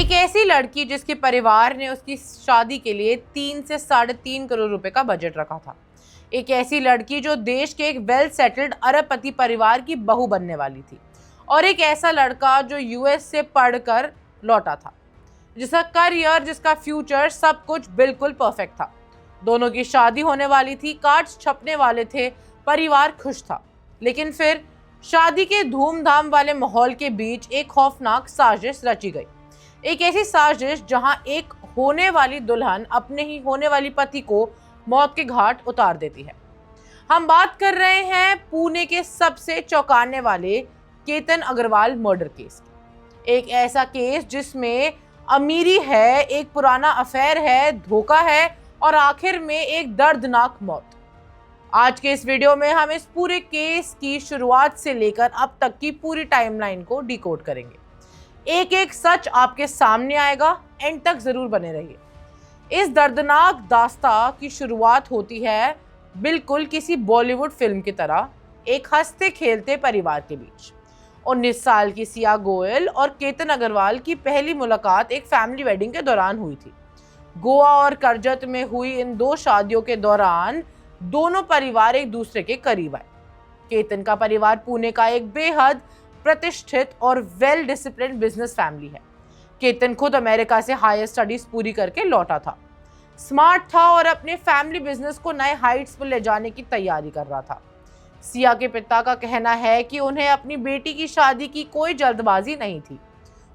एक ऐसी लड़की जिसके परिवार ने उसकी शादी के लिए 3 से 3.5 करोड़ रुपए का बजट रखा था। एक ऐसी लड़की जो देश के एक वेल सेटल्ड अरबपति परिवार की बहू बनने वाली थी। और एक ऐसा लड़का जो यूएस से पढ़कर लौटा था, जिसका करियर, जिसका फ्यूचर, सब कुछ बिल्कुल परफेक्ट था। दोनों की शादी होने वाली थी, कार्ड्स छपने वाले थे, परिवार खुश था। लेकिन फिर शादी के धूमधाम वाले माहौल के बीच एक खौफनाक साजिश रची गई। एक ऐसी साजिश जहां एक होने वाली दुल्हन अपने ही होने वाली पति को मौत के घाट उतार देती है। हम बात कर रहे हैं पुणे के सबसे चौंकाने वाले केतन अग्रवाल मर्डर केस की। एक ऐसा केस जिसमें अमीरी है, एक पुराना अफेयर है, धोखा है और आखिर में एक दर्दनाक मौत। आज के इस वीडियो में हम इस पूरे केस की शुरुआत से लेकर अब तक की पूरी टाइमलाइन को डिकोड करेंगे। एक एक सच आपके सामने आएगा, एंड तक जरूर बने रहिए। इस दर्दनाक दास्तां की शुरुआत होती है बिल्कुल किसी बॉलीवुड फिल्म की तरह, एक हंसते खेलते परिवार के बीच। 19 साल की सिया गोयल और केतन अग्रवाल की पहली मुलाकात एक फैमिली वेडिंग के दौरान हुई थी। गोवा और करजत में हुई इन दो शादियों के दौरान दोनों परिवार एक दूसरे के करीब आए। केतन का परिवार पुणे का एक बेहद प्रतिष्ठित और वेल डिसिप्लिन्ड बिजनेस फैमिली है। केतन खुद अमेरिका से हायर स्टडीज पूरी करके लौटा था, स्मार्ट था और अपने फैमिली बिजनेस को नए हाइट्स पर ले जाने की तैयारी कर रहा था। सिया के पिता का कहना है कि उन्हें अपनी बेटी की शादी की कोई जल्दबाजी नहीं थी।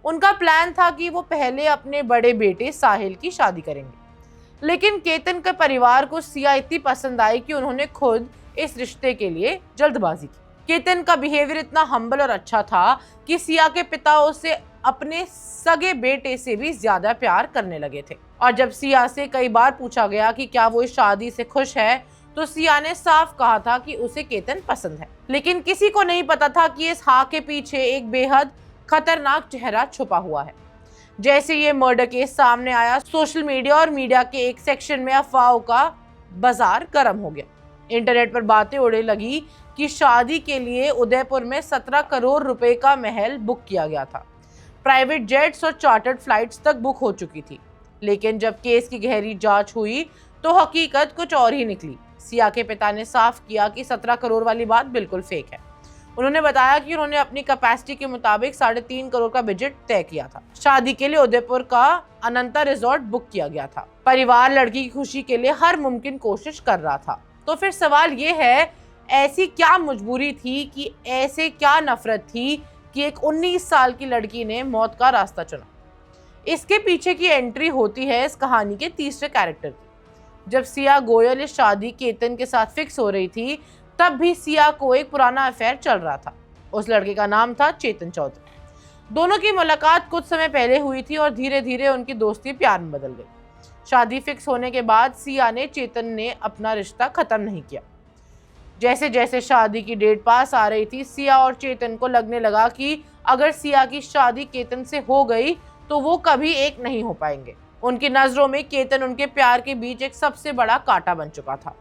उनका प्लान था कि वो पहले अपने बड़े बेटे साहिल की शादी करेंगे। लेकिन केतन के परिवार को सिया इतनी पसंद आई कि उन्होंने खुद इस रिश्ते के लिए जल्दबाजी की। केतन का बिहेवियर इतना हम्बल और अच्छा था कि सिया के पिता उसे अपने सगे बेटे से भी ज्यादा प्यार करने लगे थे। और जब सिया से कई बार पूछा गया कि क्या वो इस शादी से खुश है, तो सिया ने साफ कहा था कि उसे केतन पसंद है। लेकिन किसी को नहीं पता था कि इस हाँ के पीछे एक बेहद खतरनाक चेहरा छुपा हुआ है। जैसे ये मर्डर केस सामने आया, सोशल मीडिया और मीडिया के एक सेक्शन में अफवाहों का बाजार गर्म हो गया। इंटरनेट पर बातें उड़ने लगी कि शादी के लिए उदयपुर में 17 करोड़ रुपए का महल बुक किया गया था। प्राइवेट जेट्स और चार्टर्ड फ्लाइट्स तक बुक हो चुकी थी। लेकिन जब केस की गहरी जांच हुई तो हकीकत कुछ और ही निकली। सिया के पिता ने साफ किया कि 17 करोड़ वाली बात बिल्कुल फेक है। उन्होंने बताया कि उन्होंने अपनी कैपेसिटी के मुताबिक 3.5 करोड़ का बजट तय किया था। शादी के लिए उदयपुर का अनंता रिजॉर्ट बुक किया गया था। परिवार लड़की की खुशी के लिए हर मुमकिन कोशिश कर रहा था। तो फिर सवाल ये है, ऐसी क्या मजबूरी थी, कि ऐसे क्या नफरत थी कि एक 19 साल की लड़की ने मौत का रास्ता चुना? इसके पीछे की एंट्री होती है इस कहानी के तीसरे कैरेक्टर की। जब सिया गोयल इस शादी केतन के साथ फिक्स हो रही थी, तब भी सिया को एक पुराना अफेयर चल रहा था। उस लड़के का नाम था चेतन चौधरी। दोनों की मुलाकात कुछ समय पहले हुई थी और धीरे धीरे उनकी दोस्ती प्यार में बदल गई। शादी फिक्स होने के बाद सिया ने चेतन ने अपना रिश्ता खत्म नहीं किया। जैसे जैसे शादी की डेट पास आ रही थी, सिया और चेतन को लगने लगा कि अगर सिया की शादी केतन से हो गई तो वो कभी एक नहीं हो पाएंगे। उनकी नजरों में केतन उनके प्यार के बीच एक सबसे बड़ा कांटा बन चुका था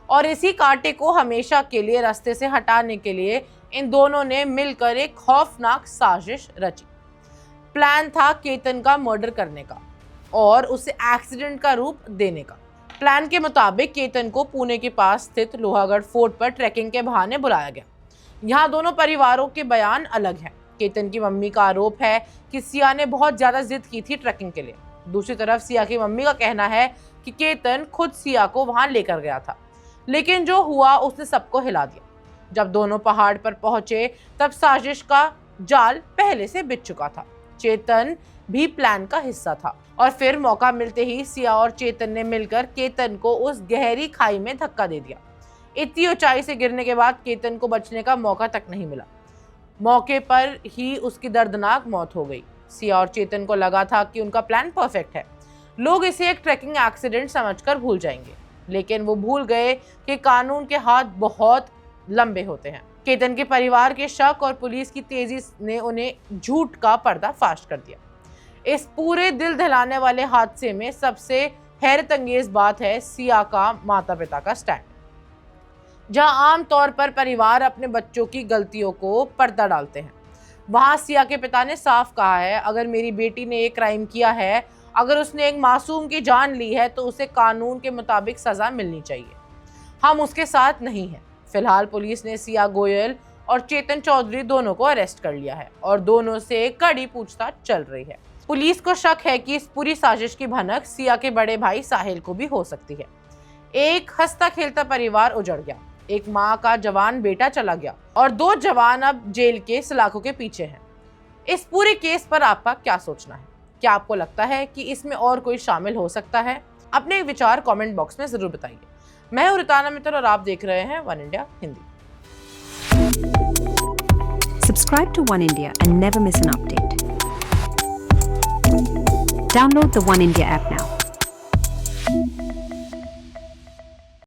और इसी कांटे को हमेशा के लिए रास्ते से हटाने के लिए इन दोनों ने मिलकर एक खौफनाक साजिश रची। प्लान था केतन का मर्डर करने का और उसे एक्सीडेंट का रूप देने का। प्लान के मुताबिक केतन को पुणे के पास स्थित लोहागढ़ फोर्ट पर ट्रैकिंग के बहाने बुलाया गया। यहाँ दोनों परिवारों के बयान अलग हैं। केतन की मम्मी का आरोप है कि सिया ने बहुत ज्यादा जिद की थी ट्रैकिंग के लिए। दूसरी तरफ सिया की मम्मी का कहना है कि केतन खुद सिया को वहां लेकर गया था, लेकिन जो हुआ उसने सबको हिला दिया। जब दोनों पहाड़ पर पहुंचे तब साजिश का जाल पहले से बिछ चुका था। चेतन भी प्लान का हिस्सा था और फिर मौका मिलते ही सिया और चेतन ने मिलकर केतन को उस गहरी खाई में धक्का दे दिया। इतनी ऊंचाई से गिरने के बाद केतन को बचने का मौका तक नहीं मिला। मौके पर ही उसकी दर्दनाक मौत हो गई। सिया और चेतन को लगा था कि उनका प्लान परफेक्ट है, लोग इसे एक ट्रैकिंग एक्सीडेंट समझकर भूल जाएंगे। लेकिन वो भूल गए कि कानून के हाथ बहुत लंबे होते हैं। केतन के परिवार के शक और पुलिस की तेजी ने उन्हें झूठ का पर्दाफाश कर दिया। इस पूरे दिल दहलाने वाले हादसे में सबसे हैरतअंगेज बात है सिया का माता पिता का स्टैंड। जहां आमतौर पर परिवार अपने बच्चों की गलतियों को पर्दा डालते हैं, वहां सिया के पिता ने साफ कहा है, अगर मेरी बेटी ने एक क्राइम किया है, अगर उसने एक मासूम की जान ली है, तो उसे कानून के मुताबिक सजा मिलनी चाहिए। हम उसके साथ नहीं हैं। फिलहाल पुलिस ने सिया गोयल और चेतन चौधरी दोनों को अरेस्ट कर लिया है और दोनों से कड़ी पूछताछ चल रही है। पुलिस को शक है कि इस पूरी साजिश की भनक सिया के बड़े भाई साहिल को भी हो सकती है। एक हंसता खेलता परिवार उजड़ गया, एक माँ का जवान बेटा चला गया और 2 जवान अब जेल के सलाखों के पीछे हैं। इस पूरे केस पर आपका क्या सोचना है? क्या आपको लगता है कि इसमें और कोई शामिल हो सकता है? अपने विचार कमेंट बॉक्स में जरूर बताइए। मैं हूं रिताना मित्तल और आप देख रहे हैं one India Hindi. Subscribe to One India and never miss an update. Download the One India app now.